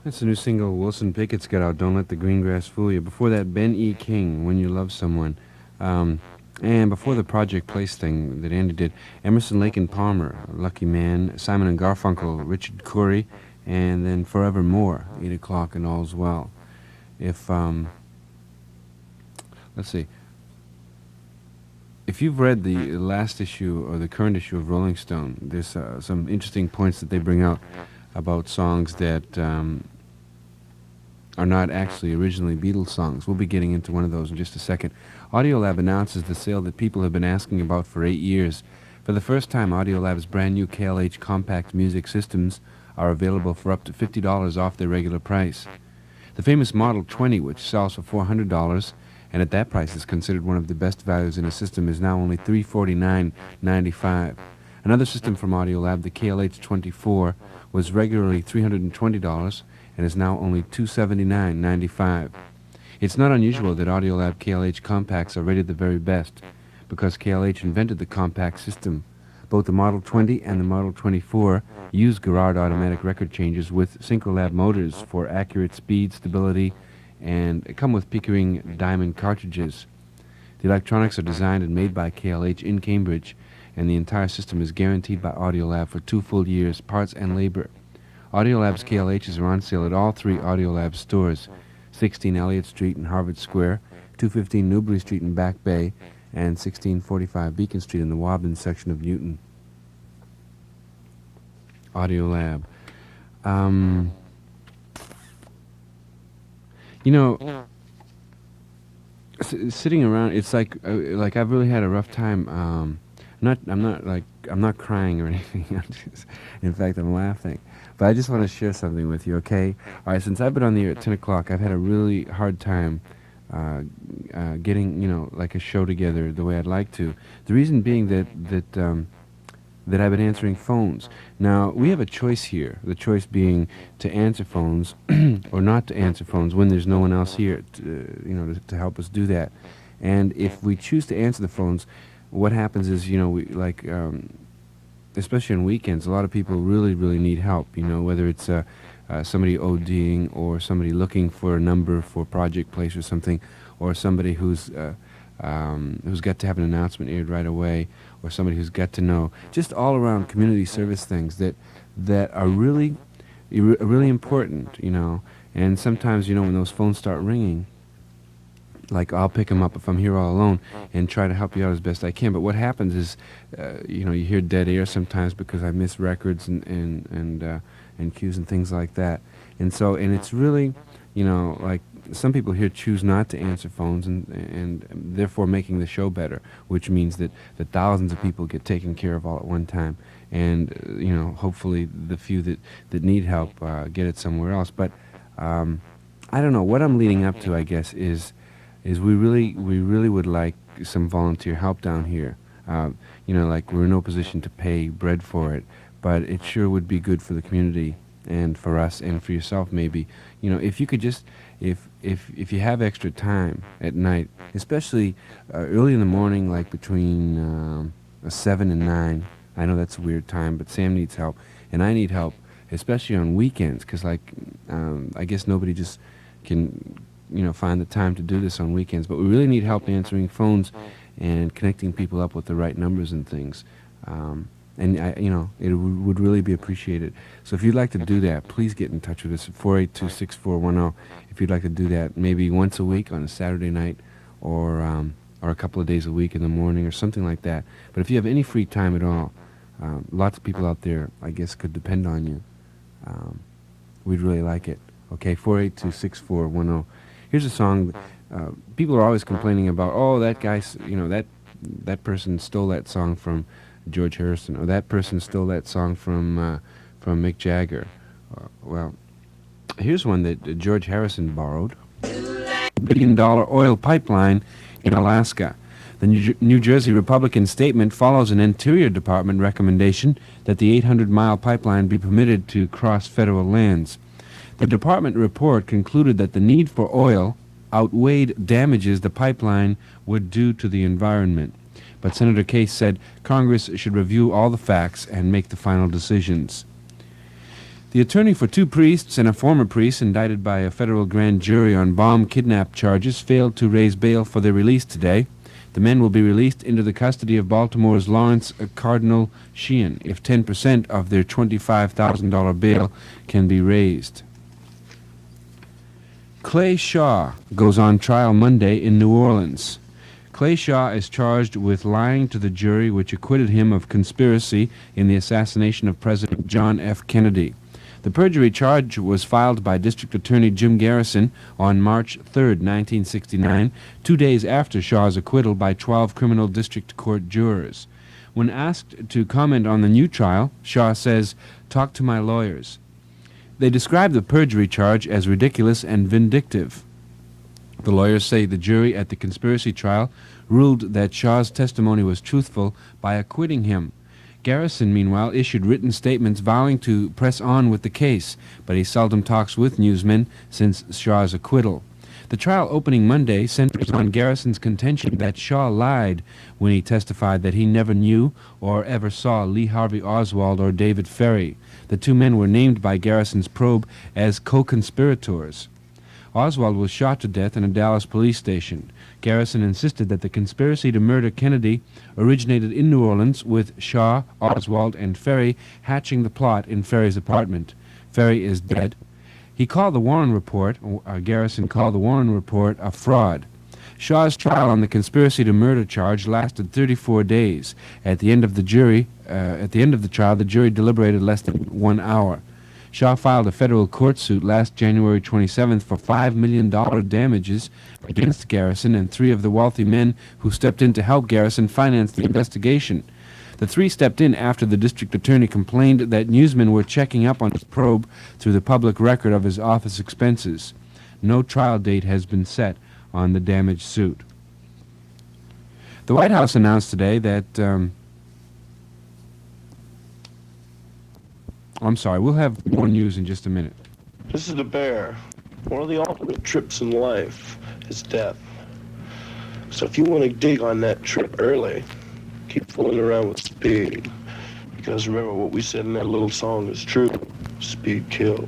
That's the new single Wilson Pickett's got out, Don't Let the Green Grass Fool You. Before that, Ben E. King, When You Love Someone. And before the Project Place thing that Andy did, Emerson, Lake and Palmer, Lucky Man, Simon and Garfunkel, Richard Curry, and then Forevermore, 8 o'clock and All's Well. If, let's see, if you've read the last issue or the current issue of Rolling Stone, there's some interesting points that they bring out about songs that are not actually originally Beatles songs. We'll be getting into one of those in just a second. Audiolab announces the sale that people have been asking about for 8 years. For the first time, Audiolab's brand new KLH compact music systems are available for up to $50 off their regular price. The famous Model 20, which sells for $400, and at that price is considered one of the best values in a system, is now only $349.95. Another system from Audiolab, the KLH-24, was regularly $320 and is now only $279.95. It's not unusual that Audiolab KLH compacts are rated the very best, because KLH invented the compact system. Both the Model 20 and the Model 24 use Garrard automatic record changers with Synchrolab motors for accurate speed, stability, and come with Pickering diamond cartridges. The electronics are designed and made by KLH in Cambridge, and the entire system is guaranteed by Audiolab for 2 full years, parts and labor. Audiolab's KLHs are on sale at all 3 Audiolab stores, 16 Elliott Street in Harvard Square, 215 Newbury Street in Back Bay, and 1645 Beacon Street in the Woburn section of Newton. Audiolab. You know, sitting around, it's like I've really had a rough time. I'm not crying or anything. In fact, I'm laughing. But I just want to share something with you, okay? All right, since I've been on the air at 10 o'clock, I've had a really hard time getting, like a show together the way I'd like to. The reason being that I've been answering phones. Now, we have a choice here, the choice being to answer phones or not to answer phones when there's no one else here to help us do that. And if we choose to answer the phones, what happens is, especially on weekends, a lot of people really, really need help, whether it's somebody ODing or somebody looking for a number for Project Place or something, or somebody who's got to have an announcement aired right away, or somebody who's got to know, just all around community service things that are really, really important, and sometimes, when those phones start ringing, like I'll pick them up if I'm here all alone and try to help you out as best I can. But what happens is, you hear dead air sometimes because I miss records and cues and things like that. And it's really, like some people here choose not to answer phones and therefore making the show better, which means that thousands of people get taken care of all at one time. And, hopefully the few that need help get it somewhere else. But I don't know. What I'm leading up to, I guess, is we really would like some volunteer help down here. Like we're in no position to pay bread for it, but it sure would be good for the community and for us and for yourself maybe. If you could just, if you have extra time at night, especially early in the morning, like between 7 and 9. I know that's a weird time, but Sam needs help, and I need help, especially on weekends, because I guess nobody just can find the time to do this on weekends, but we really need help answering phones and connecting people up with the right numbers and things. And it would really be appreciated. So if you'd like to do that, please get in touch with us at 482-6410. If you'd like to do that, maybe once a week on a Saturday night, or a couple of days a week in the morning, or something like that. But if you have any free time at all, lots of people out there, I guess, could depend on you. We'd really like it. Okay, 482-6410. Here's a song. People are always complaining about, oh, that guy, that person stole that song from George Harrison, or that person stole that song from Mick Jagger. Well, here's one that George Harrison borrowed. $1 billion oil pipeline in Alaska. The New Jersey Republican statement follows an Interior Department recommendation that the 800-mile pipeline be permitted to cross federal lands. The department report concluded that the need for oil outweighed damages the pipeline would do to the environment. But Senator Case said Congress should review all the facts and make the final decisions. The attorney for two priests and a former priest indicted by a federal grand jury on bomb kidnap charges failed to raise bail for their release today. The men will be released into the custody of Baltimore's Lawrence Cardinal Sheehan if 10% of their $25,000 bail can be raised. Clay Shaw goes on trial Monday in New Orleans. Clay Shaw is charged with lying to the jury which acquitted him of conspiracy in the assassination of President John F. Kennedy. The perjury charge was filed by District Attorney Jim Garrison on March 3, 1969, 2 days after Shaw's acquittal by 12 criminal district court jurors. When asked to comment on the new trial, Shaw says, "Talk to my lawyers." They describe the perjury charge as ridiculous and vindictive. The lawyers say the jury at the conspiracy trial ruled that Shaw's testimony was truthful by acquitting him. Garrison, meanwhile, issued written statements vowing to press on with the case, but he seldom talks with newsmen since Shaw's acquittal. The trial opening Monday centers on Garrison's contention that Shaw lied when he testified that he never knew or ever saw Lee Harvey Oswald or David Ferry. The two men were named by Garrison's probe as co-conspirators. Oswald was shot to death in a Dallas police station. Garrison insisted that the conspiracy to murder Kennedy originated in New Orleans, with Shaw, Oswald, and Ferry hatching the plot in Ferry's apartment. Ferry is dead. He called the Warren Report, Garrison called the Warren Report, a fraud. Shaw's trial on the conspiracy to murder charge lasted 34 days. At the end of the trial, the jury deliberated less than 1 hour. Shaw filed a federal court suit last January 27th for $5 million damages against Garrison and three of the wealthy men who stepped in to help Garrison finance the investigation. The three stepped in after the district attorney complained that newsmen were checking up on his probe through the public record of his office expenses. No trial date has been set on the damaged suit. The White House announced today that I'm sorry, we'll have more news in just a minute. This is the bear. One of the ultimate trips in life is death. So if you want to dig on that trip early, keep fooling around with speed. Because remember what we said in that little song is true. Speed kills.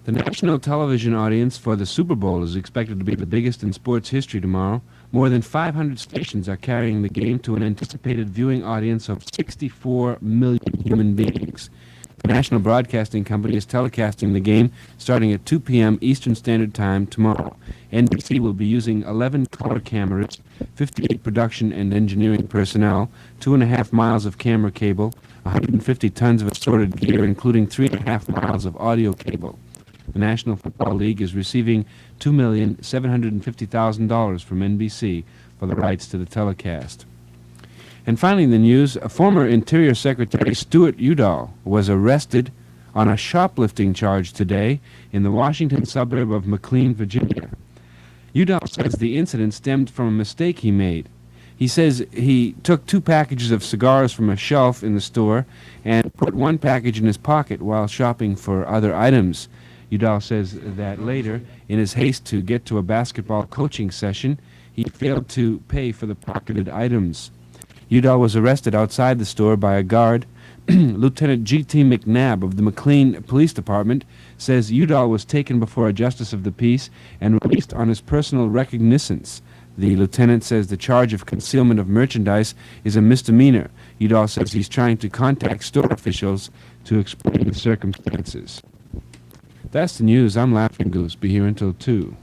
The national television audience for the Super Bowl is expected to be the biggest in sports history tomorrow. More than 500 stations are carrying the game to an anticipated viewing audience of 64 million human beings. The National Broadcasting Company is telecasting the game starting at 2 p.m. Eastern Standard Time tomorrow. NBC will be using 11 color cameras, 58 production and engineering personnel, 2.5 miles of camera cable, 150 tons of assorted gear, including 3.5 miles of audio cable. The National Football League is receiving $2,750,000 from NBC for the rights to the telecast. And finally in the news, a former Interior Secretary Stuart Udall was arrested on a shoplifting charge today in the Washington suburb of McLean, Virginia. Udall says the incident stemmed from a mistake he made. He says he took 2 packages of cigars from a shelf in the store and put 1 package in his pocket while shopping for other items. Udall says that later, in his haste to get to a basketball coaching session, he failed to pay for the pocketed items. Udall was arrested outside the store by a guard. Lieutenant G.T. McNabb of the McLean Police Department says Udall was taken before a justice of the peace and released on his personal recognizance. The lieutenant says the charge of concealment of merchandise is a misdemeanor. Udall says he's trying to contact store officials to explain the circumstances. That's the news. I'm Laughing Goose. Be here until 2.